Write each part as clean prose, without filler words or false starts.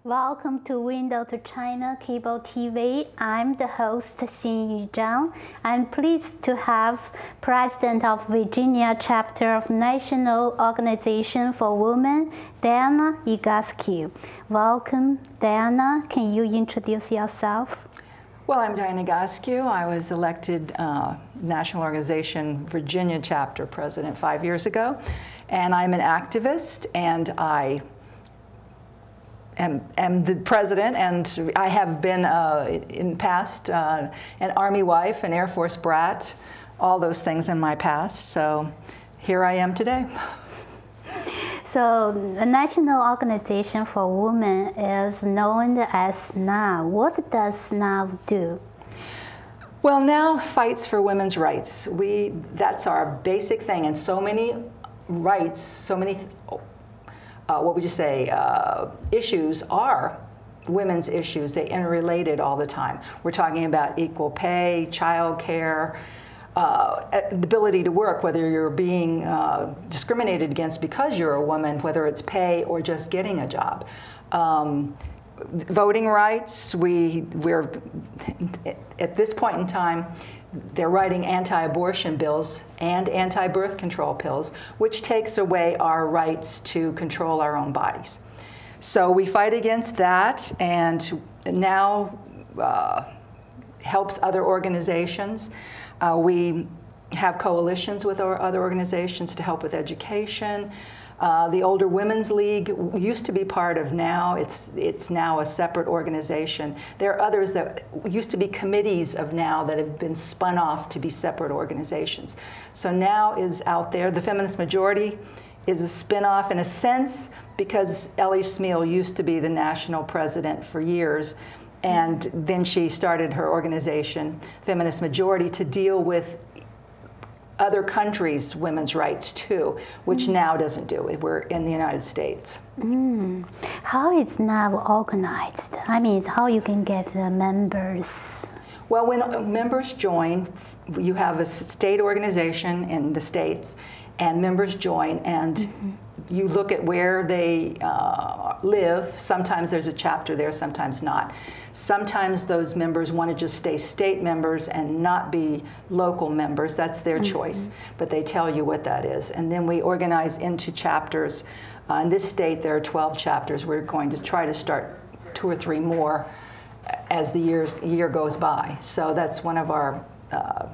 Welcome to Window to China Cable TV. I'm the host, Xinyu Zhang. I'm pleased to have President of Virginia Chapter of National Organization for Women, Diana Egozcue. Welcome, Diana. Can you introduce yourself? Well, I'm Diana Egozcue. I was elected National Organization Virginia Chapter President 5 years ago, and I'm an activist, and I am the president, and I have been in the past an Army wife, an Air Force brat, all those things in my past. So here I am today. So the National Organization for Women is known as NOW. What does NOW do? Well, NOW fights for women's rights. That's our basic thing, and so many rights, so many what would you say, issues are women's issues. They interrelated all the time. We're talking about equal pay, child care, the ability to work, whether you're being discriminated against because you're a woman, whether it's pay or just getting a job. Voting rights, we're at this point in time, they're writing anti-abortion bills and anti-birth control pills, which takes away our rights to control our own bodies. So we fight against that, and NOW helps other organizations. We have coalitions with our other organizations to help with education. The Older Women's League used to be part of NOW. It's now a separate organization. There are others that used to be committees of NOW that have been spun off to be separate organizations. So NOW is out there. The Feminist Majority is a spin-off in a sense because Ellie Smeal used to be the national president for years, and then she started her organization, Feminist Majority, to deal with other countries' women's rights too, which NOW doesn't do. We're in the United States. How is NOW organized? I mean, how you can get the members? Well, when members join, you have a state organization in the states, and members join, and you look at where they live. Sometimes there's a chapter there, sometimes not. Sometimes those members want to just stay state members and not be local members. That's their choice, but they tell you what that is. And then we organize into chapters. In this state, there are 12 chapters. We're going to try to start 2 or 3 more as the year goes by. So that's one of our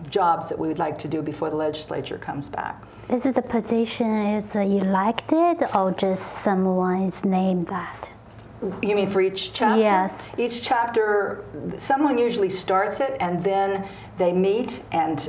jobs that we would like to do before the legislature comes back. Is it the position is elected, or just someone is named that? You mean for each chapter? Yes. Each chapter, someone usually starts it, and then they meet and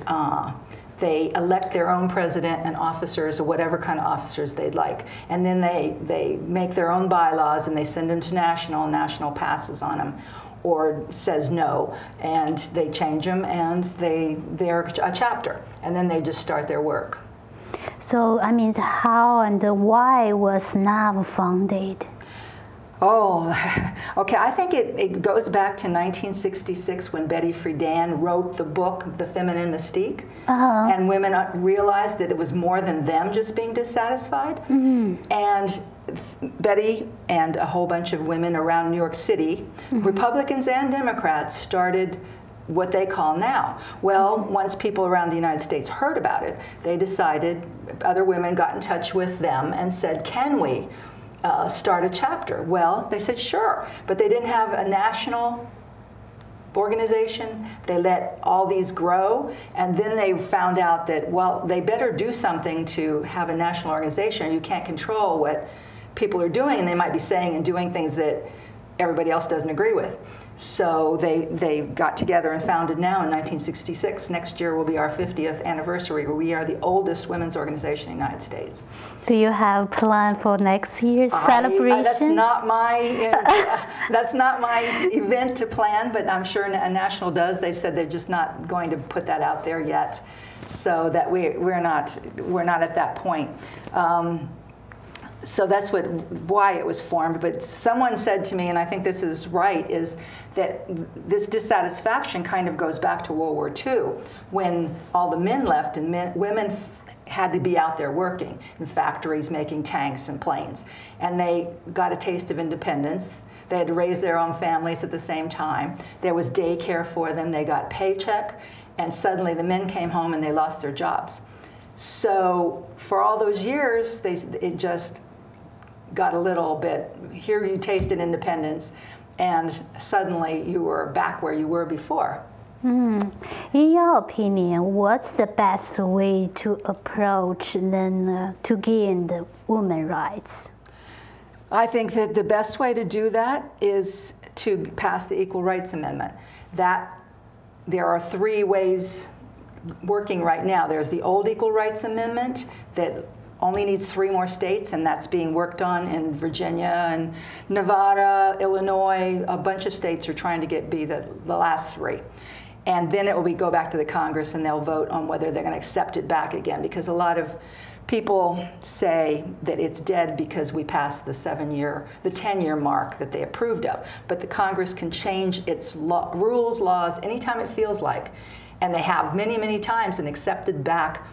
they elect their own president and officers, or whatever kind of officers they'd like. And then they make their own bylaws and they send them to National, and National passes on them or says no, and they change them, and they're a chapter, and then they just start their work. So, I mean, how and why was NOW founded? Oh, okay. I think it goes back to 1966 when Betty Friedan wrote the book, The Feminine Mystique, and women realized that it was more than them just being dissatisfied. And Betty and a whole bunch of women around New York City, Republicans and Democrats, started what they call NOW. Well, once people around the United States heard about it, they decided, other women got in touch with them and said, can we start a chapter? Well, they said sure, but they didn't have a national organization. They let all these grow, and then they found out that, well, they better do something to have a national organization. You can't control what people are doing, and they might be saying and doing things that everybody else doesn't agree with. So they got together and founded NOW in 1966. Next year will be our 50th anniversary. We are the oldest women's organization in the United States. Do you have a plan for next year's celebration? That's not my that's not my event to plan, but I'm sure National does. They've said they're just not going to put that out there yet, so that we're not at that point. So that's why it was formed. But someone said to me, and I think this is right, is that this dissatisfaction kind of goes back to World War II, when all the men left and women had to be out there working in factories making tanks and planes. And they got a taste of independence, They had to raise their own families at the same time. There was daycare for them. They got paycheck, and suddenly the men came home and they lost their jobs. So for all those years, it just got a little bit, here you tasted independence, and suddenly you were back where you were before. In your opinion, what's the best way to approach then to gain the women's rights? I think that the best way to do that is to pass the Equal Rights Amendment. There are 3 ways working right now. There's the old Equal Rights Amendment that only needs 3 more states, and that's being worked on in Virginia and Nevada, Illinois. A bunch of states are trying to be the last 3. And then it will go back to the Congress, and they'll vote on whether they're going to accept it back again, because a lot of people say that it's dead because we passed the 10-year mark that they approved of. But the Congress can change its rules, laws, anytime it feels like. And they have many, many times, and accepted back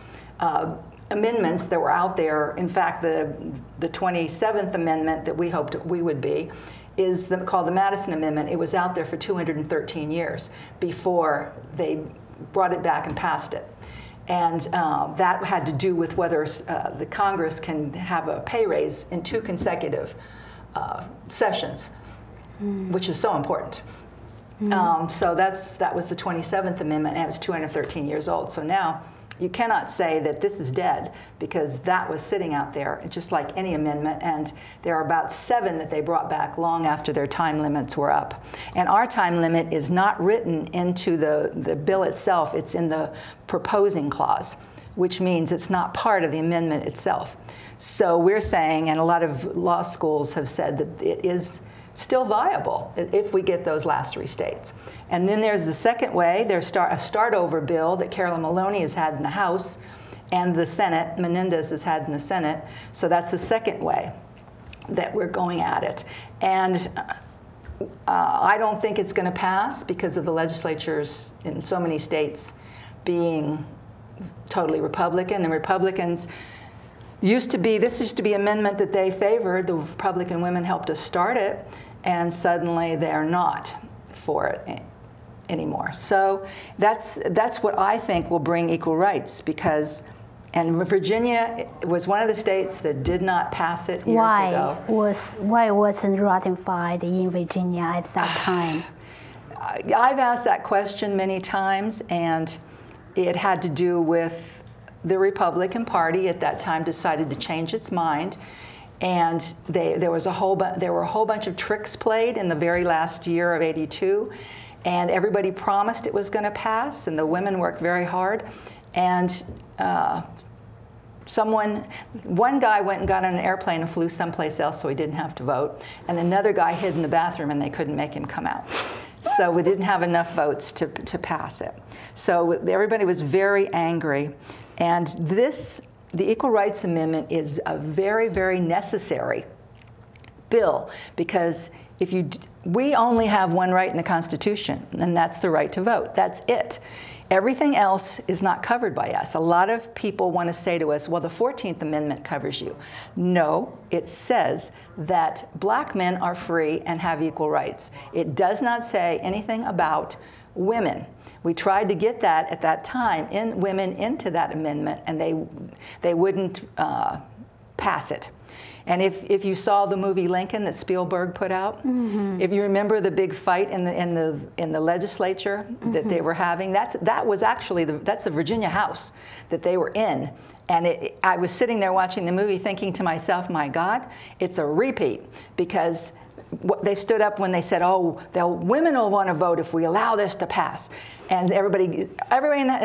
amendments that were out there. In fact, the 27th Amendment that we hoped we would be is called the Madison Amendment. It was out there for 213 years before they brought it back and passed it. And that had to do with whether the Congress can have a pay raise in 2 consecutive sessions, which is so important. So that was the 27th Amendment, and it was 213 years old. So now you cannot say that this is dead, because that was sitting out there just like any amendment, and there are about 7 that they brought back long after their time limits were up. And our time limit is not written into the bill itself, it's in the proposing clause, which means it's not part of the amendment itself. So we're saying, and a lot of law schools have said, that it is still viable if we get those last 3 states. And then there's the second way. There's a start-over bill that Carolyn Maloney has had in the House, and the Senate, Menendez has had in the Senate. So that's the second way that we're going at it. And I don't think it's going to pass because of the legislatures in so many states being totally Republican, and Republicans this used to be an amendment that they favored. The Republican women helped us start it, and suddenly they're not for it anymore. So that's what I think will bring equal rights, and Virginia was one of the states that did not pass it years ago. Why wasn't ratified in Virginia at that time? I've asked that question many times, and it had to do with the Republican Party at that time decided to change its mind, and there were a whole bunch of tricks played in the very last year of '82, and everybody promised it was going to pass, and the women worked very hard, and one guy went and got on an airplane and flew someplace else so he didn't have to vote, and another guy hid in the bathroom and they couldn't make him come out. So we didn't have enough votes to pass it. So everybody was very angry. And the Equal Rights Amendment is a very, very necessary bill, because we only have one right in the Constitution, and that's the right to vote. That's it. Everything else is not covered by us. A lot of people want to say to us, well, the 14th Amendment covers you. No, it says that black men are free and have equal rights. It does not say anything about women. We tried to get that at that time, women into that amendment, and they wouldn't pass it. And if you saw the movie Lincoln that Spielberg put out, if you remember the big fight in the legislature that they were having, that was actually that's the Virginia House that they were in. And I was sitting there watching the movie thinking to myself, my God, it's a repeat, because they stood up when they said, oh, women will want to vote if we allow this to pass. And everybody in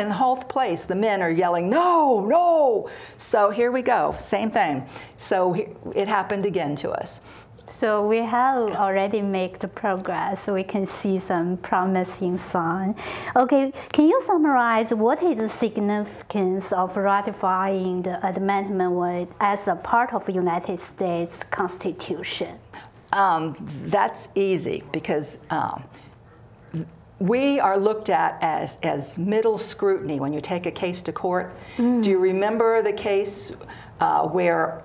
the whole place, the men are yelling, no, no. So here we go, same thing. So it happened again to us. So we have already made the progress. So we can see some promising sign. Okay, can you summarize what is the significance of ratifying the amendment as a part of the United States Constitution? That's easy, because we are looked at as middle scrutiny when you take a case to court. Do you remember the case where,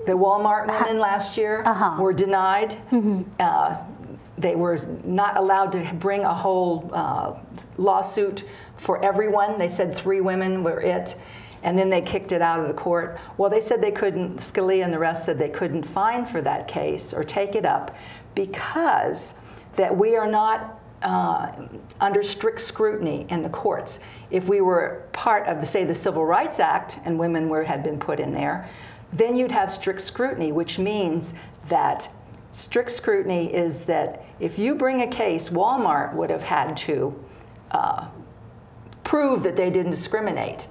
The Walmart women last year were denied. They were not allowed to bring a whole lawsuit for everyone. They said 3 women were it, and then they kicked it out of the court. Well, they said they couldn't, Scalia and the rest said they couldn't fine for that case or take it up because that we are not under strict scrutiny in the courts. If we were part of, say, the Civil Rights Act and women had been put in there, then you'd have strict scrutiny, which means that strict scrutiny is that if you bring a case, Walmart would have had to prove that they didn't discriminate.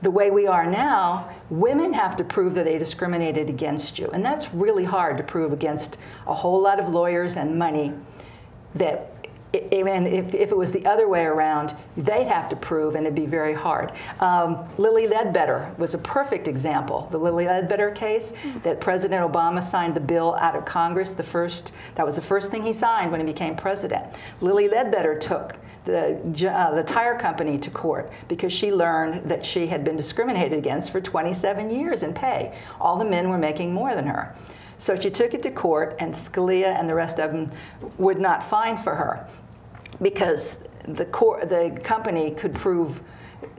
The way we are now, women have to prove that they discriminated against you. And that's really hard to prove against a whole lot of lawyers and money. That, and if it was the other way around, they'd have to prove, and it'd be very hard. Lilly Ledbetter was a perfect example. The Lilly Ledbetter case, that President Obama signed the bill out of Congress. That was the first thing he signed when he became president. Lilly Ledbetter took the tire company to court because she learned that she had been discriminated against for 27 years in pay. All the men were making more than her. So she took it to court, and Scalia and the rest of them would not fine for her because the company could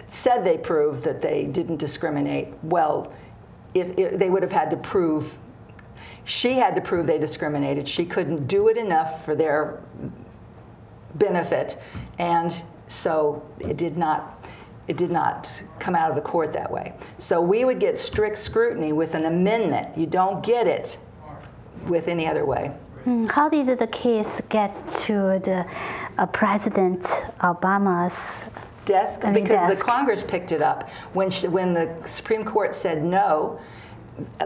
said they proved that they didn't discriminate. Well, if they would have had to prove, she had to prove they discriminated. She couldn't do it enough for their benefit, and so it did not come out of the court that way. So we would get strict scrutiny with an amendment. You don't get it with any other way. How did the case get to President Obama's desk? Because the Congress picked it up. When the Supreme Court said no,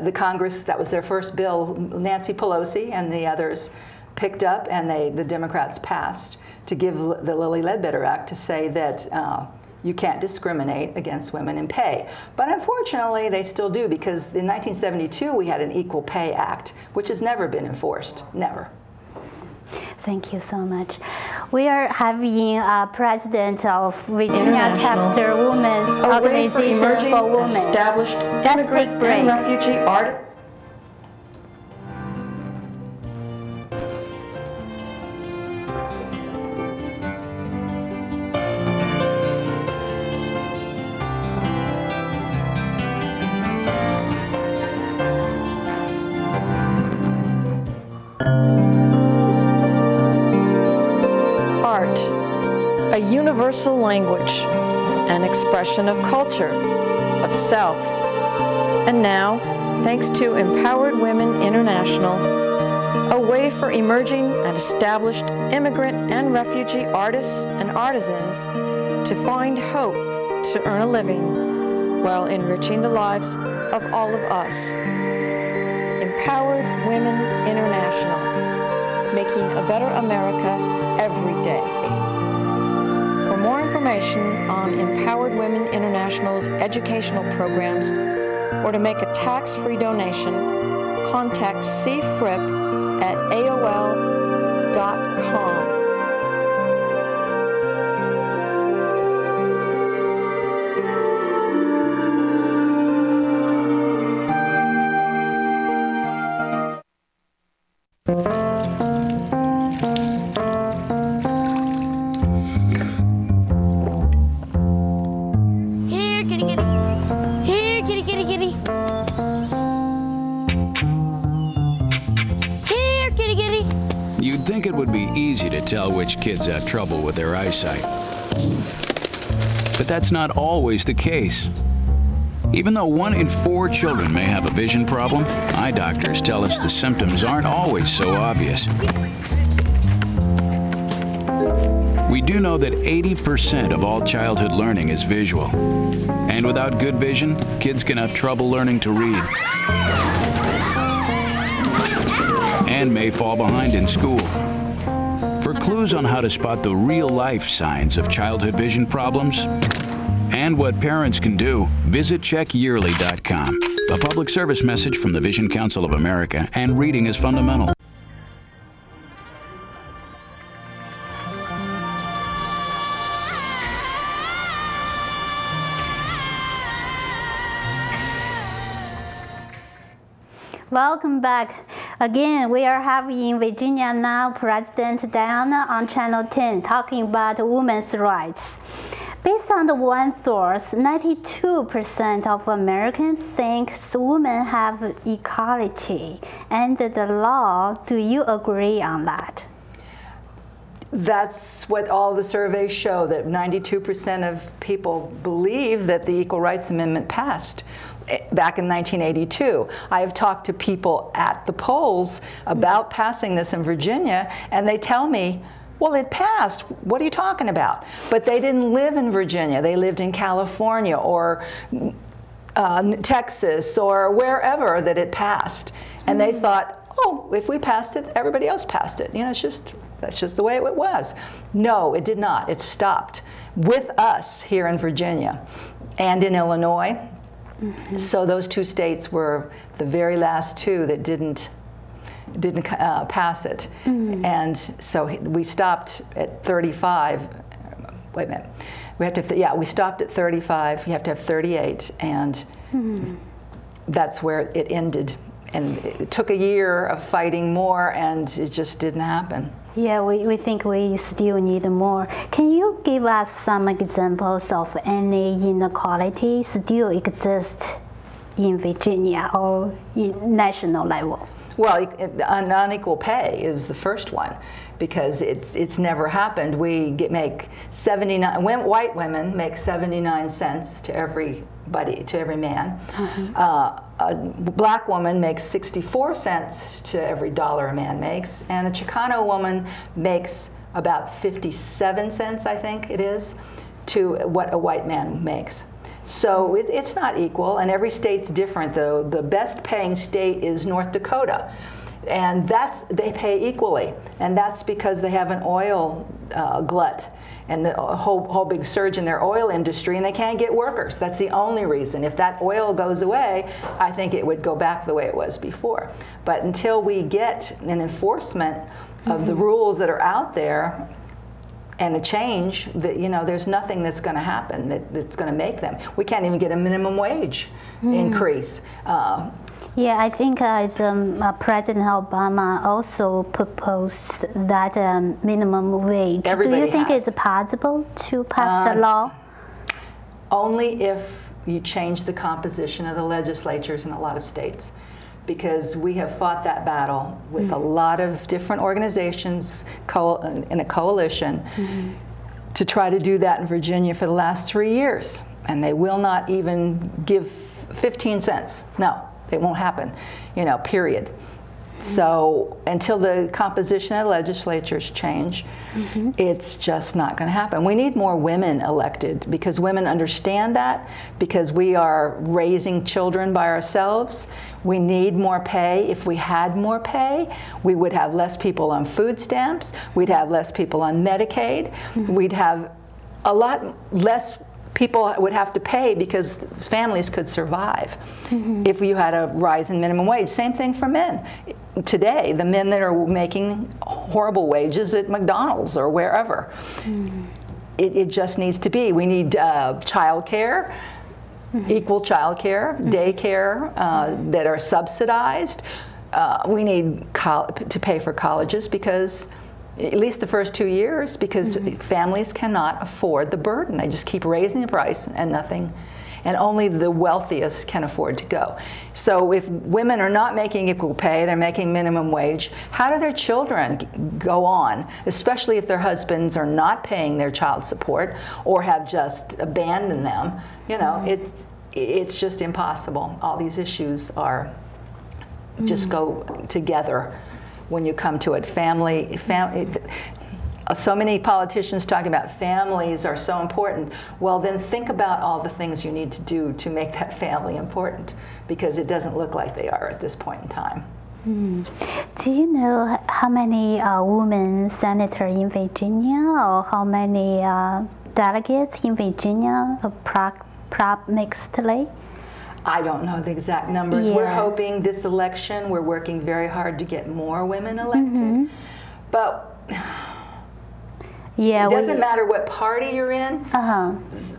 the Congress, that was their first bill, Nancy Pelosi and the others picked up, and the Democrats passed to give the Lilly Ledbetter Act to say that you can't discriminate against women in pay. But unfortunately, they still do, because in 1972, we had an Equal Pay Act, which has never been enforced, never. Thank you so much. We are having a president of Virginia Chapter Women's Organization for Women. Established immigrant and refugee art. A universal language, an expression of culture, of self. And now, thanks to Empowered Women International, a way for emerging and established immigrant and refugee artists and artisans to find hope to earn a living while enriching the lives of all of us. Empowered Women International, making a better America every day. For more information on Empowered Women International's educational programs or to make a tax-free donation, contact cfripp@aol.com. You'd think it would be easy to tell which kids have trouble with their eyesight. But that's not always the case. Even though 1 in 4 children may have a vision problem, eye doctors tell us the symptoms aren't always so obvious. We do know that 80% of all childhood learning is visual. And without good vision, kids can have trouble learning to read and may fall behind in school. For clues on how to spot the real-life signs of childhood vision problems and what parents can do, visit checkyearly.com. A public service message from the Vision Council of America and Reading is Fundamental. Welcome back. Again, we are having in Virginia now President Diana on Channel 10 talking about women's rights. Based on the one source, 92% of Americans think women have equality under the law. Do you agree on that? That's what all the surveys show, that 92% of people believe that the Equal Rights Amendment passed back in 1982. I have talked to people at the polls about passing this in Virginia, and they tell me, well, it passed. What are you talking about? But they didn't live in Virginia. They lived in California or Texas or wherever that it passed. And they thought, oh, if we passed it, everybody else passed it. You know, that's just the way it was. No, it did not. It stopped with us here in Virginia and in Illinois. So those two states were the very last two that didn't pass it. And so we stopped at 35. Wait a minute. We have to, we stopped at 35. You have to have 38, and that's where it ended. And it took a year of fighting more, and it just didn't happen. Yeah, we think we still need more. Can you give us some examples of any inequality still exist in Virginia or in national level? Well, unequal pay is the first one, because it's never happened. We make 79. White women make 79 cents to everybody, to every man. A black woman makes 64 cents to every dollar a man makes, and a Chicano woman makes about 57 cents, I think it is, to what a white man makes. So it's not equal, and every state's different, though. The best paying state is North Dakota, and they pay equally, and that's because they have an oil glut and the whole big surge in their oil industry, and they can't get workers. That's the only reason. If that oil goes away, I think it would go back the way it was before. But until we get an enforcement of the rules that are out there, and a change, that, you know, there's nothing that's going to happen that's going to make them. We can't even get a minimum wage increase. Yeah, I think President Obama also proposed that minimum wage. Everybody Do you think has. it's possible to pass the law? Only if you change the composition of the legislatures in a lot of states, because we have fought that battle with a lot of different organizations in a coalition to try to do that in Virginia for the last 3 years. And they will not even give 15 cents. No, it won't happen, you know, period. So until the composition of the legislatures change, it's just not going to happen. We need more women elected, because women understand that, because we are raising children by ourselves. We need more pay. If we had more pay, we would have less people on food stamps. We'd have less people on Medicaid. We'd have a lot less people would have to pay, because families could survive if you had a rise in minimum wage. Same thing for men. Today, the men that are making horrible wages at McDonald's or wherever, it just needs to be. We need child care, equal child care, daycare that are subsidized. We need to pay for colleges, because at least the first 2 years, because families cannot afford the burden. They just keep raising the price and nothing, and only the wealthiest can afford to go. So if women are not making equal pay, they're making minimum wage, how do their children go on, especially if their husbands are not paying their child support or have just abandoned them? You know, it's just impossible. All these issues are just go together. When you come to it, family, so many politicians talking about families are so important. Well, then think about all the things you need to do to make that family important, because it doesn't look like they are at this point in time. Do you know how many women senators in Virginia, or how many delegates in Virginia, mixedly? I don't know the exact numbers. We're hoping this election, we're working very hard to get more women elected. But it doesn't matter what party you're in.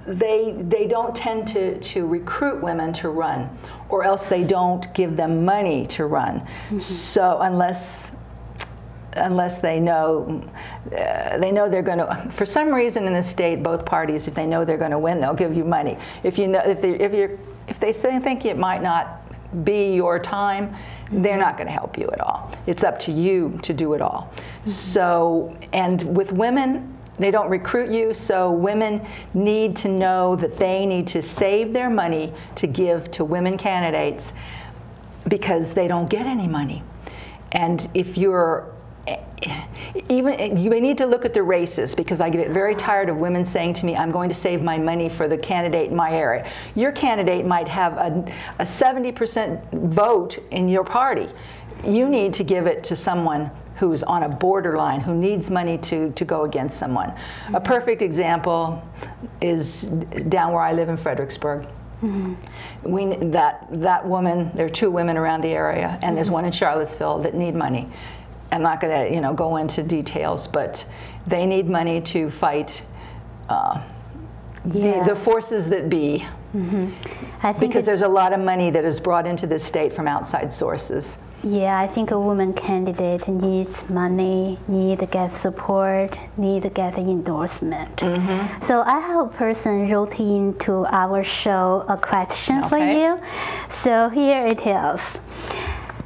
they don't tend to recruit women to run, or else they don't give them money to run. So unless they know they're going to, for some reason in the state, both parties, if they know they're going to win, they'll give you money. If you know, if they think it might not be your time, they're not going to help you at all. It's up to you to do it all. So, and with women, they don't recruit you, so women need to know that they need to save their money to give to women candidates because they don't get any money. And if you're even, you may need to look at the races, because I get very tired of women saying to me, I'm going to save my money for the candidate in my area. Your candidate might have a 70% vote in your party. You need to give it to someone who's on a borderline, who needs money to go against someone. A perfect example is down where I live in Fredericksburg. That woman, there are 2 women around the area, and there's one in Charlottesville that need money. I'm not going to, go into details, but they need money to fight the forces that be. I think because there's a lot of money that is brought into this state from outside sources. Yeah, I think a woman candidate needs money, need to get support, need to get endorsement. So I have a person wrote into our show a question for you. So here it is.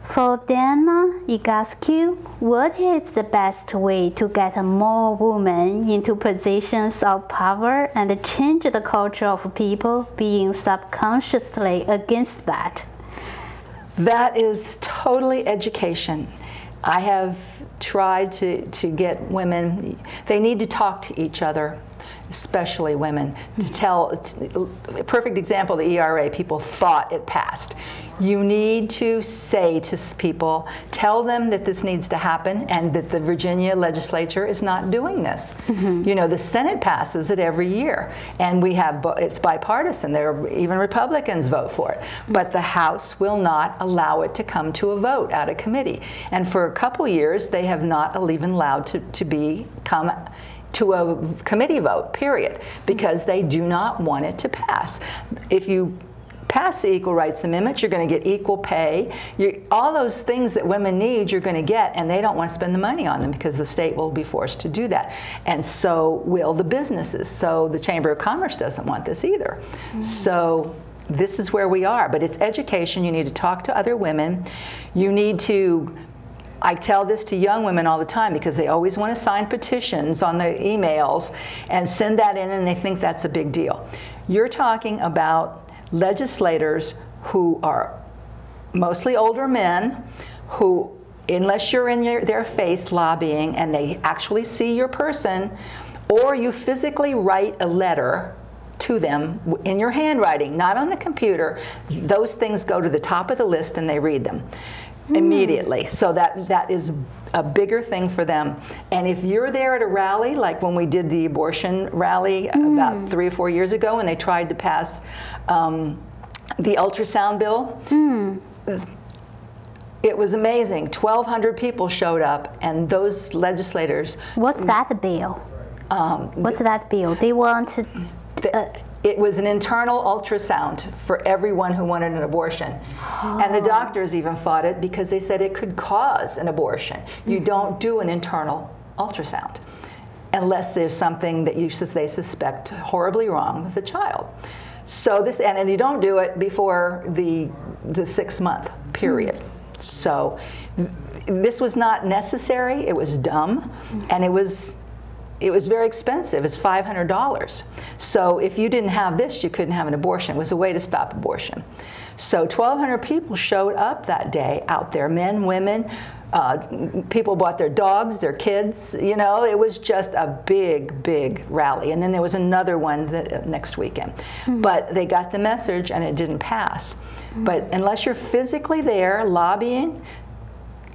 For Diana Egozcue, what is the best way to get more women into positions of power and change the culture of people being subconsciously against that? That is totally education. I have tried to get women, they need to talk to each other, especially women, to tell, a perfect example, the ERA, people thought it passed. You need to say to people, tell them that this needs to happen and that the Virginia legislature is not doing this. The Senate passes it every year, and we have, it's bipartisan, even Republicans vote for it, but the House will not allow it to come to a vote out of committee. And for a couple years, they have not even allowed to come to a committee vote, period, because they do not want it to pass. If you pass the Equal Rights Amendment, you're going to get equal pay. All those things that women need, you're going to get, and they don't want to spend the money on them because the state will be forced to do that. And so will the businesses. So the Chamber of Commerce doesn't want this either. So this is where we are. But it's education. You need to talk to other women. You need to, I tell this to young women all the time because they always want to sign petitions on the emails and send that in, and they think that's a big deal. You're talking about legislators who are mostly older men who, unless you're in their face lobbying and they actually see your person, or you physically write a letter to them in your handwriting, not on the computer, those things go to the top of the list and they read them immediately. So that is a bigger thing for them. And if you're there at a rally, like when we did the abortion rally about 3 or 4 years ago when they tried to pass the ultrasound bill, it was amazing. 1,200 people showed up, and those legislators... What's that bill? What's that bill? They want to... It was an internal ultrasound for everyone who wanted an abortion. And the doctors even fought it because they said it could cause an abortion. You don't do an internal ultrasound unless there's something that they suspect horribly wrong with the child. So this, and you don't do it before the 6-month period. So this was not necessary, it was dumb, and it was very expensive. It's $500. So if you didn't have this, you couldn't have an abortion. It was a way to stop abortion. So 1,200 people showed up that day out there, men, women, people brought their dogs, their kids, it was just a big, big rally. And then there was another one the next weekend. But they got the message and it didn't pass. But unless you're physically there lobbying,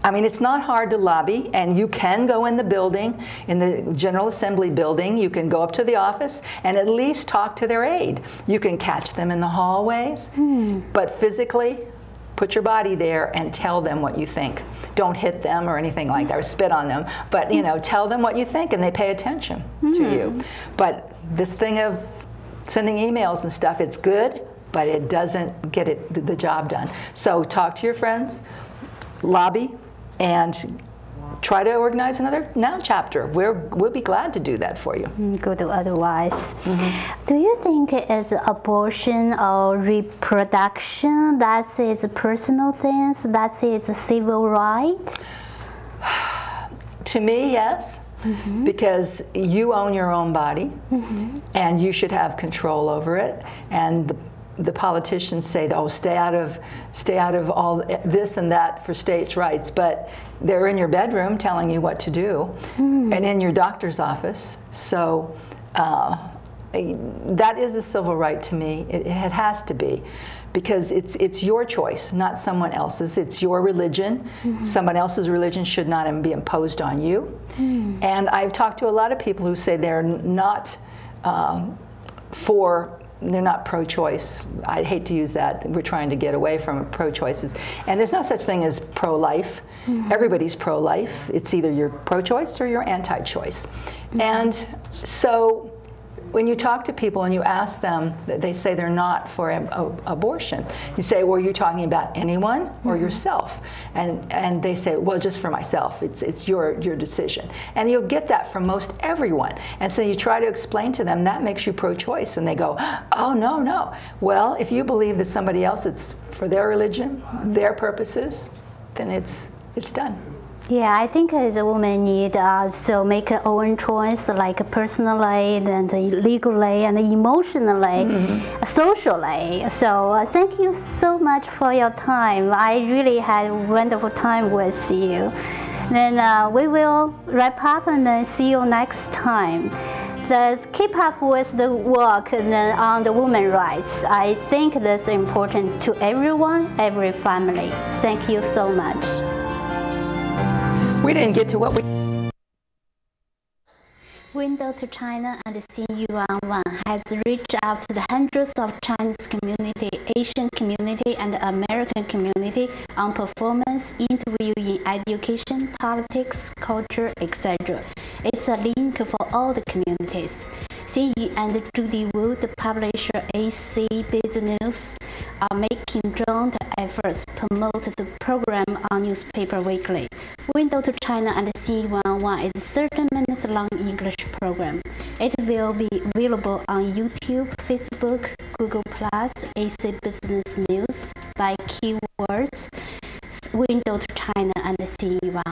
I mean, it's not hard to lobby, and you can go in the building, in the General Assembly building. You can go up to the office and at least talk to their aide. You can catch them in the hallways, but physically, put your body there and tell them what you think. Don't hit them or anything like that, or spit on them, but tell them what you think, and they pay attention to you. But this thing of sending emails and stuff, it's good, but it doesn't get the job done. So talk to your friends, lobby, and try to organize another Now chapter. We'll be glad to do that for you. Good advice. Do you think is abortion or reproduction that is personal things, that is a civil right? To me, yes. Because you own your own body, and you should have control over it. And the politicians say, "Oh, stay out of all this and that for states' rights," but they're in your bedroom telling you what to do, and in your doctor's office. So that is a civil right to me. It has to be. Because it's your choice, not someone else's. It's your religion. Someone else's religion should not be imposed on you. And I've talked to a lot of people who say they're not they're not pro-choice. I hate to use that. We're trying to get away from pro-choices. And there's no such thing as pro-life. Everybody's pro-life. It's either you're pro-choice or you're anti-choice. And so when you talk to people and you ask them, they say they're not for abortion. You say, well, are you talking about anyone or yourself? And they say, well, just for myself. It's your decision. And you'll get that from most everyone. And so you try to explain to them, that makes you pro-choice. And they go, oh, no, no. Well, if you believe that somebody else, it's for their religion, their purposes, then it's done. Yeah, I think as a woman need so make her own choice, like personally and legally and emotionally, socially. So thank you so much for your time. I really had a wonderful time with you. Then we will wrap up and then see you next time. Let's keep up with the work on the women's rights. I think that's important to everyone, every family. Thank you so much. We didn't get to what we... Window to China and Xinyu has reached out to the hundreds of Chinese community, Asian community, and American community on performance, interview in education, politics, culture, etc. It's a link for all the communities. Xinyu and Judy Wu, the publisher AC Business, are making joint efforts to promote the program on Newspaper Weekly. Window to China and Xinyu is a 30 minutes long English program. It will be available on YouTube, Facebook, Google+, AC Business News by keywords Window to China and Xinyu.